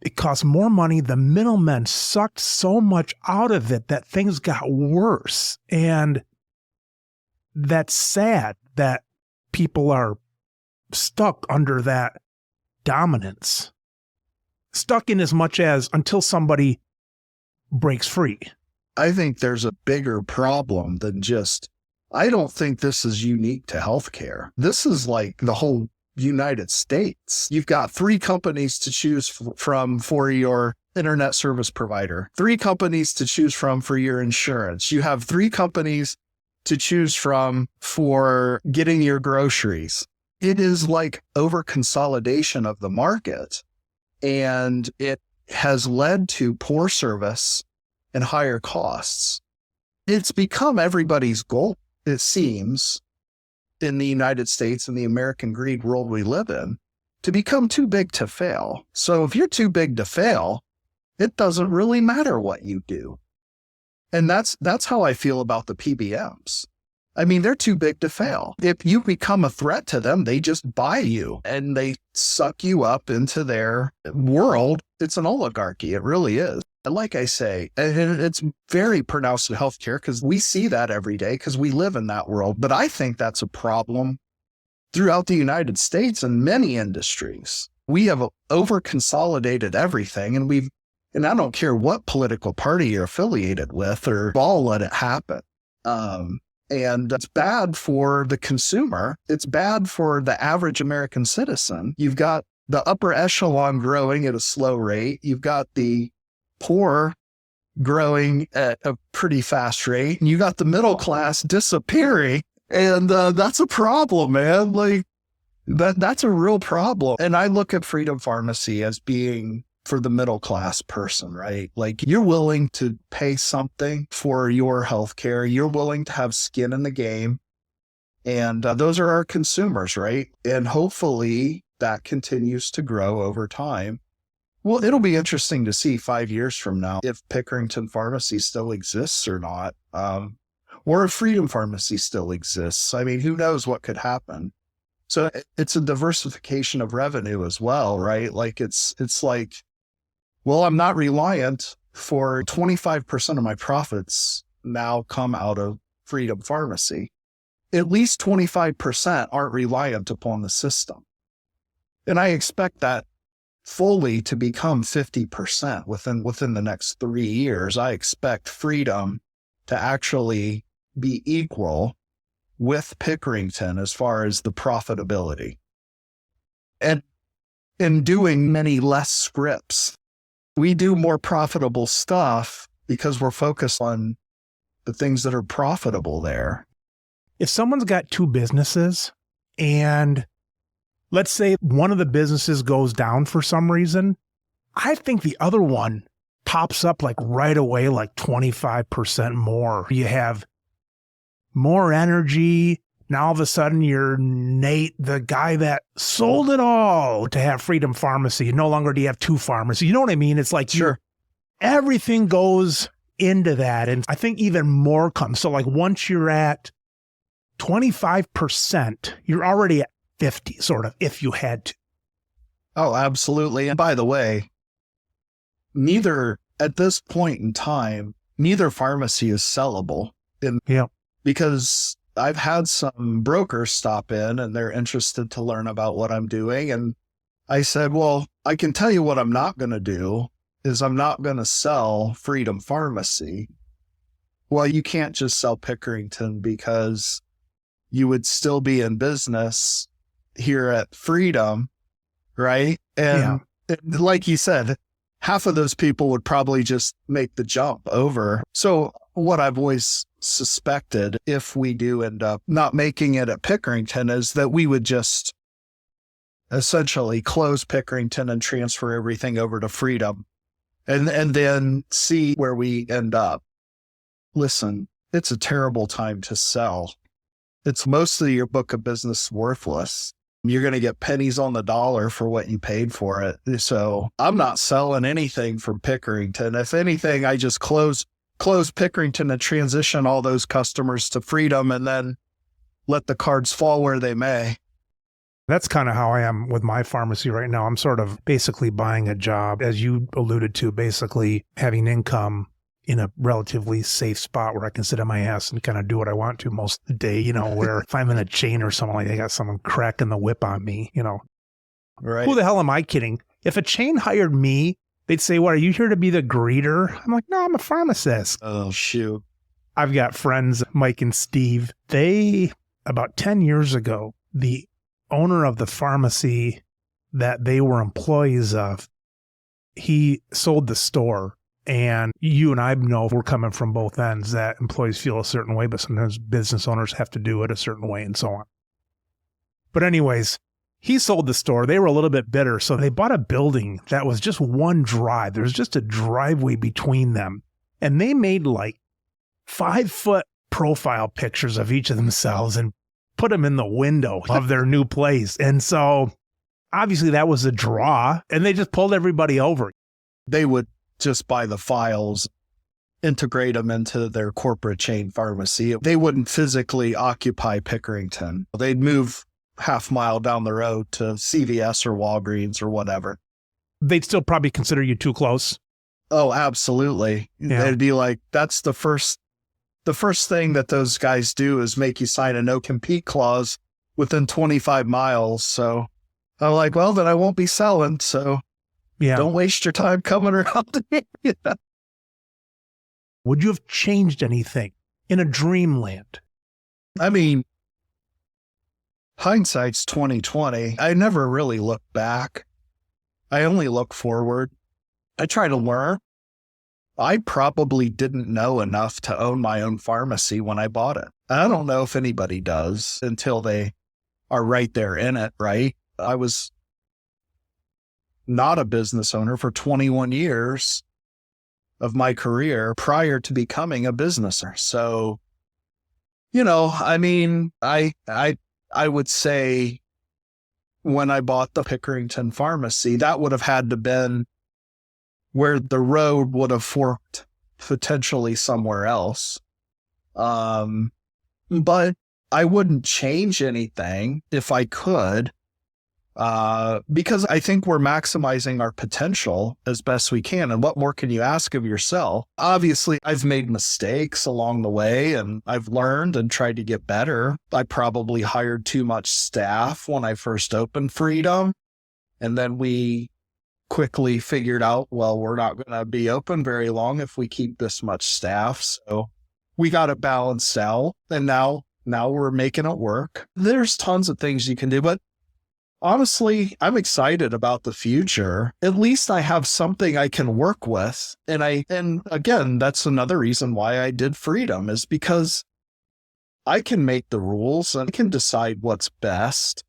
it costs more money. The middlemen sucked so much out of it that things got worse. And that's sad that people are stuck under that dominance. Stuck in as much as until somebody breaks free. I think there's a bigger problem than just, I don't think this is unique to healthcare. This is like the whole United States. You've got 3 companies to choose from for your internet service provider, 3 companies to choose from for your insurance. You have 3 companies to choose from for getting your groceries. It is like over consolidation of the market, and it has led to poor service and higher costs. It's become everybody's goal, it seems, in the United States and the American greed world we live in, to become too big to fail. So if you're too big to fail, it doesn't really matter what you do. And that's how I feel about the PBMs. I mean, they're too big to fail. If you become a threat to them, they just buy you and they suck you up into their world. It's an oligarchy. It really is. And like I say, and it's very pronounced in healthcare because we see that every day because we live in that world. But I think that's a problem throughout the United States and many industries. We have over-consolidated everything, and I don't care what political party you're affiliated with, or all let it happen. And it's bad for the consumer. It's bad for the average American citizen. You've got the upper echelon growing at a slow rate. You've got the poor growing at a pretty fast rate. And you got the middle class disappearing. And that's a problem, man. Like that's a real problem. And I look at Freedom Pharmacy as being for the middle class person, right? Like you're willing to pay something for your healthcare. You're willing to have skin in the game. And those are our consumers, right? And hopefully that continues to grow over time. Well, it'll be interesting to see 5 years from now if Pickerington Pharmacy still exists or not, or if Freedom Pharmacy still exists. I mean, who knows what could happen? So it's a diversification of revenue as well, right? Like it's like, well, I'm not reliant for 25% of my profits now come out of Freedom Pharmacy. At least 25% aren't reliant upon the system. And I expect that fully to become 50% within the next 3 years. I expect Freedom to actually be equal with Pickerington as far as the profitability. And in doing many less scripts, we do more profitable stuff because we're focused on the things that are profitable there. If someone's got 2 businesses and let's say one of the businesses goes down for some reason, I think the other one pops up like right away, like 25% more. You have more energy. Now all of a sudden you're Nate, the guy that sold it all to have Freedom Pharmacy. No longer do you have 2 pharmacies. You know what I mean? It's like Sure. everything goes into that. And I think even more comes. So like once you're at 25%, you're already at 50, sort of, if you had to. Oh, absolutely. And by the way, at this point in time, neither pharmacy is sellable. Because I've had some brokers stop in and they're interested to learn about what I'm doing. And I said, well, I can tell you what I'm not going to do is I'm not going to sell Freedom Pharmacy. Well, you can't just sell Pickerington because you would still be in business here at Freedom, right? And like you said, half of those people would probably just make the jump over. So what I've always suspected, if we do end up not making it at Pickerington, is that we would just essentially close Pickerington and transfer everything over to Freedom and then see where we end up. Listen, it's a terrible time to sell. It's mostly your book of business worthless. You're going to get pennies on the dollar for what you paid for it. So I'm not selling anything from Pickerington. If anything, I just close Pickerington and transition all those customers to Freedom and then let the cards fall where they may. That's kind of how I am with my pharmacy right now. I'm sort of basically buying a job, as you alluded to, basically having income in a relatively safe spot where I can sit on my ass and kind of do what I want to most of the day, where if I'm in a chain or something like that, I got someone cracking the whip on me, Right. Who the hell am I kidding? If a chain hired me, they'd say, what, are you here to be the greeter? I'm like, no, I'm a pharmacist. Oh, shoot. I've got friends, Mike and Steve. They, about 10 years ago, the owner of the pharmacy that they were employees of, he sold the store. And you and I know, we're coming from both ends, that employees feel a certain way, but sometimes business owners have to do it a certain way and so on. But anyways, he sold the store. They were a little bit bitter. So they bought a building that was just one drive. There's just a driveway between them. And they made like 5-foot profile pictures of each of themselves and put them in the window of their new place. And so obviously that was a draw, and they just pulled everybody over. They would just buy the files, integrate them into their corporate chain pharmacy. They wouldn't physically occupy Pickerington. They'd move half mile down the road to CVS or Walgreens or whatever. They'd still probably consider you too close. Oh, absolutely. Yeah. They'd be like, that's the first thing that those guys do is make you sign a no compete clause within 25 miles. So I'm like, well, then I won't be selling. So don't waste your time coming around. Would you have changed anything in a dreamland? I mean, hindsight's 2020. I never really look back. I only look forward. I try to learn. I probably didn't know enough to own my own pharmacy when I bought it. I don't know if anybody does until they are right there in it, right? I was not a business owner for 21 years of my career prior to becoming a business owner. So, I mean, I would say when I bought the Pickerington Pharmacy, that would have had to been where the road would have forked potentially somewhere else. But I wouldn't change anything if I could, because I think we're maximizing our potential as best we can. And what more can you ask of yourself? Obviously, I've made mistakes along the way and I've learned and tried to get better. I probably hired too much staff when I first opened Freedom. And then we quickly figured out, well, we're not going to be open very long if we keep this much staff. So we got it balanced out, and now we're making it work. There's tons of things you can do, but honestly, I'm excited about the future. At least I have something I can work with. And again, that's another reason why I did Freedom, is because I can make the rules and I can decide what's best,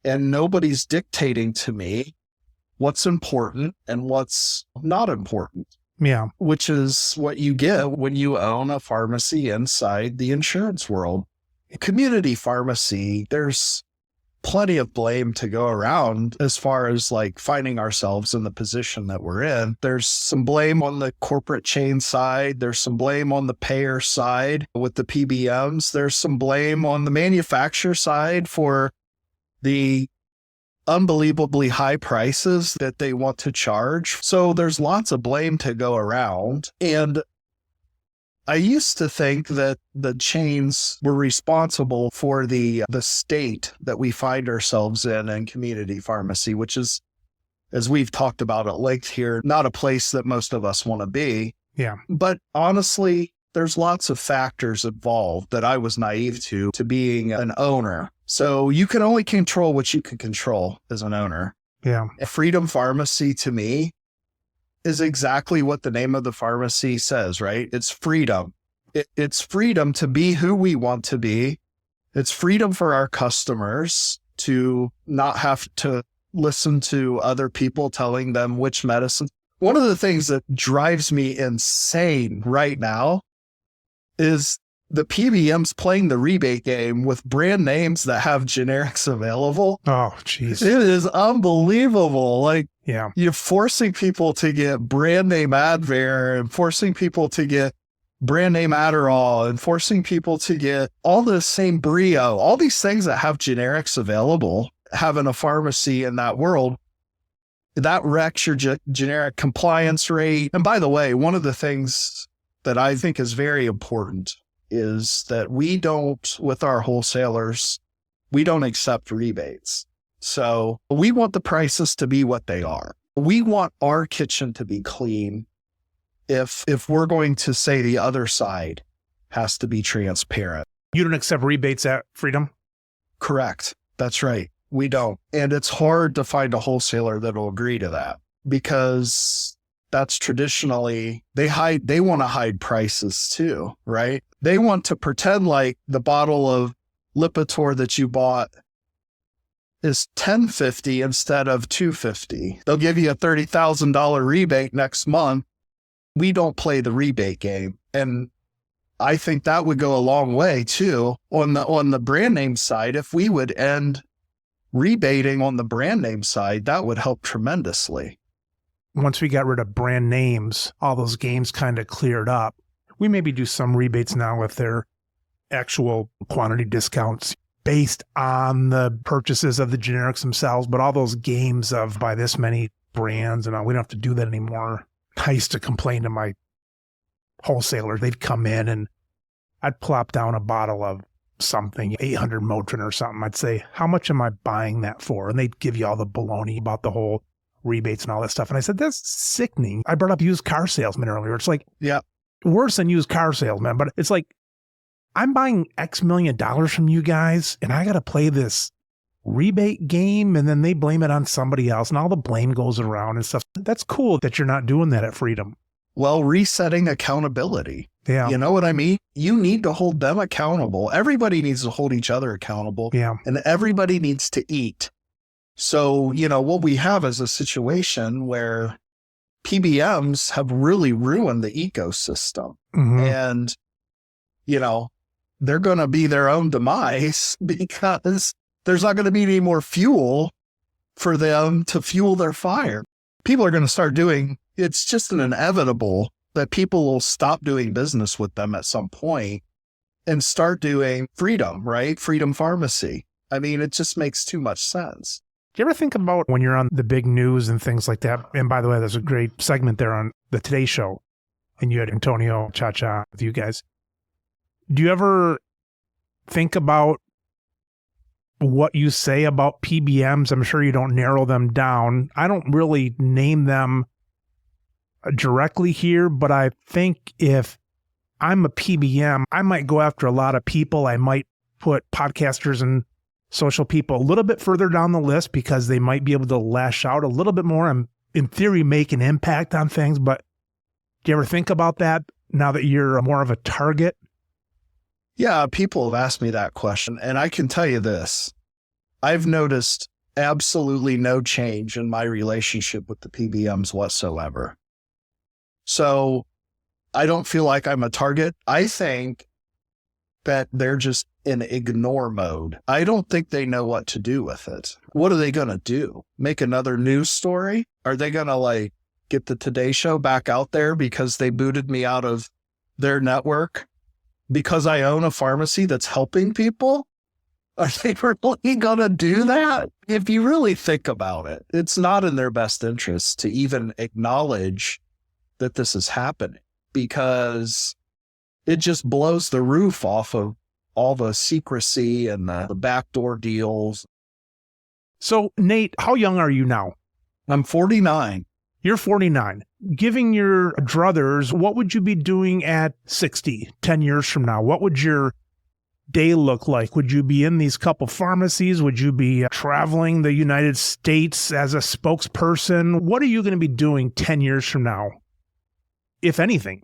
and nobody's dictating to me what's important and what's not important. Yeah. Which is what you get when you own a pharmacy inside the insurance world. Community pharmacy, there's plenty of blame to go around as far as like finding ourselves in the position that we're in. There's some blame on the corporate chain side. There's some blame on the payer side with the PBMs. There's some blame on the manufacturer side for the unbelievably high prices that they want to charge. So there's lots of blame to go around. And I used to think that the chains were responsible for the state that we find ourselves in community pharmacy, which is, as we've talked about at length here, not a place that most of us want to be. Yeah. But honestly, there's lots of factors involved that I was naive to being an owner. So you can only control what you can control as an owner. Yeah. Freedom Pharmacy to me is exactly what the name of the pharmacy says, right? It's freedom. It's freedom to be who we want to be. It's freedom for our customers to not have to listen to other people telling them which medicine. One of the things that drives me insane right now is the PBMs playing the rebate game with brand names that have generics available. Oh, jeez. It is unbelievable. Like, yeah, you're forcing people to get brand name Advair and forcing people to get brand name Adderall and forcing people to get all the same Brio, all these things that have generics available, having a pharmacy in that world. That wrecks your generic compliance rate. And by the way, one of the things that I think is very important is that we don't, with our wholesalers, we don't accept rebates. So we want the prices to be what they are. We want our kitchen to be clean if we're going to say the other side has to be transparent. You don't accept rebates at Freedom? Correct. That's right. We don't. And it's hard to find a wholesaler that'll agree to that because that's traditionally, they want to hide prices too, right? They want to pretend like the bottle of Lipitor that you bought is $10.50 instead of $2.50. They'll give you a $30,000 rebate next month. We don't play the rebate game. And I think that would go a long way too on the brand name side. If we would end rebating on the brand name side, that would help tremendously. Once we got rid of brand names, all those games kind of cleared up. We maybe do some rebates now with their actual quantity discounts based on the purchases of the generics themselves, but all those games of buy this many brands and we don't have to do that anymore. I used to complain to my wholesaler. They'd come in and I'd plop down a bottle of something, 800 Motrin or something. I'd say, how much am I buying that for? And they'd give you all the baloney about the whole rebates and all that stuff. And I said, that's sickening. I brought up used car salesman earlier. It's like, yeah, worse than used car salesman, but it's like, I'm buying X million dollars from you guys and I got to play this rebate game and then they blame it on somebody else and all the blame goes around and stuff. That's cool that you're not doing that at Freedom. Well, resetting accountability. Yeah. You know what I mean? You need to hold them accountable. Everybody needs to hold each other accountable. Yeah. And everybody needs to eat. So, what we have is a situation where PBMs have really ruined the ecosystem. Mm-hmm. And, they're going to be their own demise because there's not going to be any more fuel for them to fuel their fire. People are going to start it's just an inevitable that people will stop doing business with them at some point and start doing Freedom, right? Freedom Pharmacy. I mean, it just makes too much sense. Do you ever think about when you're on the big news and things like that? And by the way, there's a great segment there on the Today Show and you had Antonio Cha-Cha with you guys. Do you ever think about what you say about PBMs? I'm sure you don't narrow them down. I don't really name them directly here, but I think if I'm a PBM, I might go after a lot of people. I might put podcasters and social people a little bit further down the list because they might be able to lash out a little bit more and in theory make an impact on things. But do you ever think about that now that you're more of a target? Yeah, people have asked me that question, and I can tell you this. I've noticed absolutely no change in my relationship with the PBMs whatsoever. So I don't feel like I'm a target. I think that they're just in ignore mode. I don't think they know what to do with it. What are they going to do? Make another news story? Are they going to like get the Today Show back out there because they booted me out of their network because I own a pharmacy that's helping people? Are they really going to do that? If you really think about it, it's not in their best interest to even acknowledge that this is happening, because it just blows the roof off of all the secrecy and the backdoor deals. So, Nate, how young are you now? I'm 49. You're 49. Giving your druthers, what would you be doing at 60, 10 years from now? What would your day look like? Would you be in these couple pharmacies? Would you be traveling the United States as a spokesperson? What are you going to be doing 10 years from now, if anything?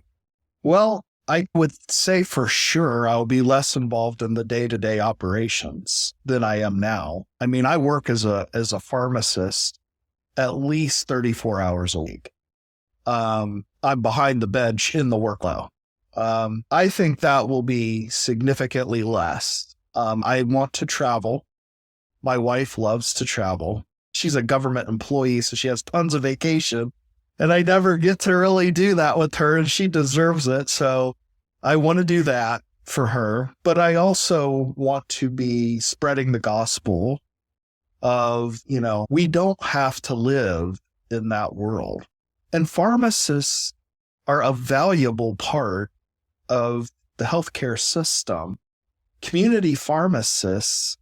Well, I would say for sure I'll be less involved in the day-to-day operations than I am now. I mean, I work as a pharmacist at least 34 hours a week. I'm behind the bench in the workflow. I think that will be significantly less. I want to travel. My wife loves to travel. She's a government employee, so she has tons of vacation. And I never get to really do that with her, and she deserves it. So I want to do that for her. But I also want to be spreading the gospel of, we don't have to live in that world. And pharmacists are a valuable part of the healthcare system. Community pharmacists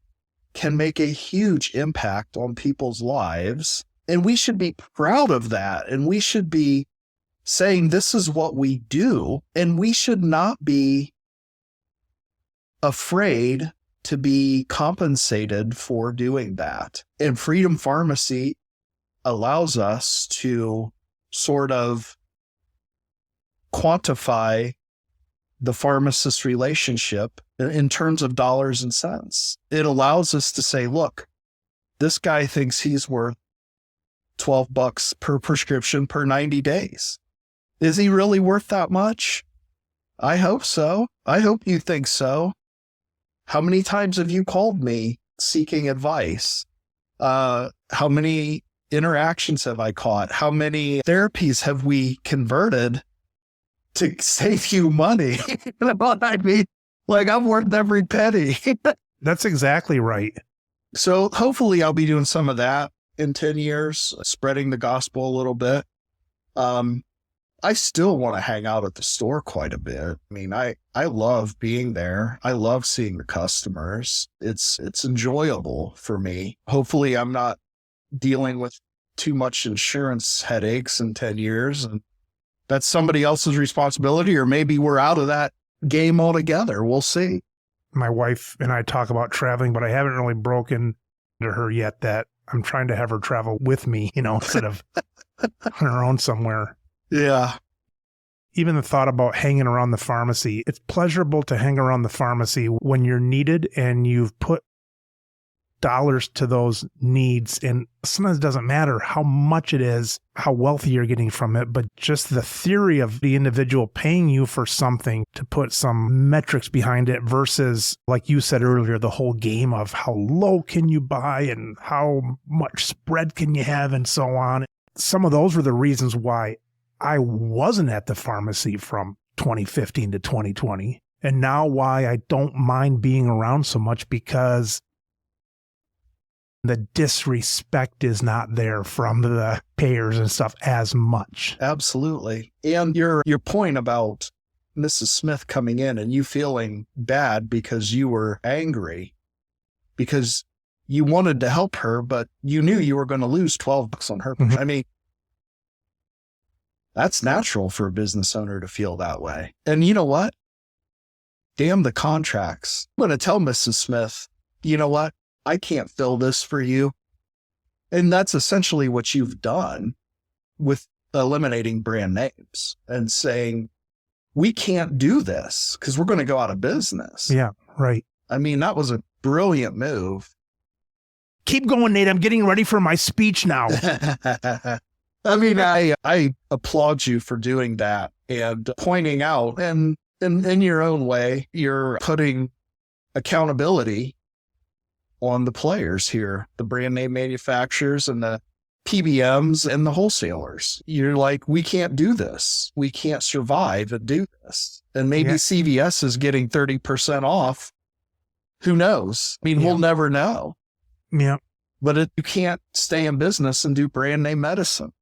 can make a huge impact on people's lives. And we should be proud of that. And we should be saying this is what we do. And we should not be afraid to be compensated for doing that. And Freedom Pharmacy allows us to sort of quantify the pharmacist relationship in terms of dollars and cents. It allows us to say, look, this guy thinks he's worth $12 per prescription per 90 days. Is he really worth that much? I hope so. I hope you think so. How many times have you called me seeking advice? How many interactions have I caught? How many therapies have we converted to save you money? I mean, like, I'm worth every penny. That's exactly right. So hopefully I'll be doing some of that in 10 years, spreading the gospel a little bit. I still want to hang out at the store quite a bit. I mean, I love being there. I love seeing the customers. It's enjoyable for me. Hopefully I'm not dealing with too much insurance headaches in 10 years, and that's somebody else's responsibility, or maybe we're out of that game altogether. We'll see. My wife and I talk about traveling, but I haven't really broken to her yet that I'm trying to have her travel with me, instead of on her own somewhere. Yeah. Even the thought about hanging around the pharmacy, it's pleasurable to hang around the pharmacy when you're needed and you've put dollars to those needs. And sometimes it doesn't matter how much it is, how wealthy you're getting from it, but just the theory of the individual paying you for something to put some metrics behind it versus, like you said earlier, the whole game of how low can you buy and how much spread can you have and so on. Some of those were the reasons why I wasn't at the pharmacy from 2015 to 2020. And now why I don't mind being around so much, because the disrespect is not there from the payers and stuff as much. Absolutely. And your point about Mrs. Smith coming in and you feeling bad because you were angry because you wanted to help her, but you knew you were going to lose $12 on her. Mm-hmm. I mean, that's natural for a business owner to feel that way. And you know what? Damn the contracts. I'm going to tell Mrs. Smith, you know what? I can't fill this for you. And that's essentially what you've done with eliminating brand names and saying, we can't do this because we're going to go out of business. Yeah, right. I mean, that was a brilliant move. Keep going, Nate. I'm getting ready for my speech now. I mean, I applaud you for doing that and pointing out, and in your own way, you're putting accountability on the players here, the brand name manufacturers and the PBMs and the wholesalers. You're like, we can't do this. We can't survive and do this. And maybe CVS is getting 30% off. Who knows? I mean, we'll never know. Yeah. But you can't stay in business and do brand name medicine.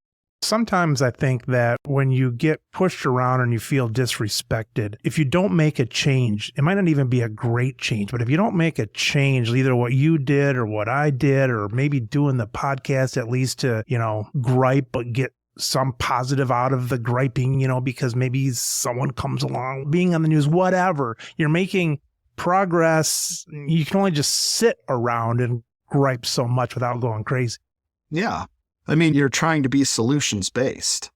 Sometimes I think that when you get pushed around and you feel disrespected, if you don't make a change, it might not even be a great change, but if you don't make a change, either what you did or what I did, or maybe doing the podcast at least to, gripe, but get some positive out of the griping, because maybe someone comes along, being on the news, whatever, you're making progress. You can only just sit around and gripe so much without going crazy. Yeah. I mean, you're trying to be solutions-based.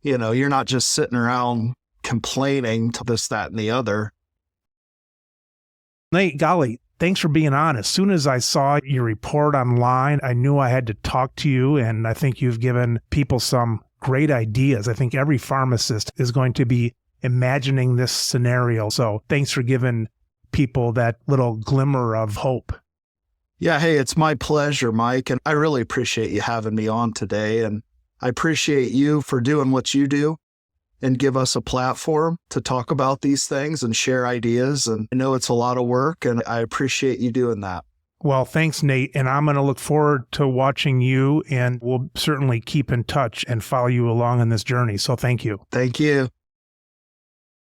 You're not just sitting around complaining to this, that, and the other. Nate, golly, thanks for being on. As soon as I saw your report online, I knew I had to talk to you, and I think you've given people some great ideas. I think every pharmacist is going to be imagining this scenario. So thanks for giving people that little glimmer of hope. Yeah, hey, it's my pleasure, Mike, and I really appreciate you having me on today, and I appreciate you for doing what you do and give us a platform to talk about these things and share ideas, and I know it's a lot of work, and I appreciate you doing that. Well, thanks, Nate, and I'm going to look forward to watching you, and we'll certainly keep in touch and follow you along in this journey, so thank you. Thank you.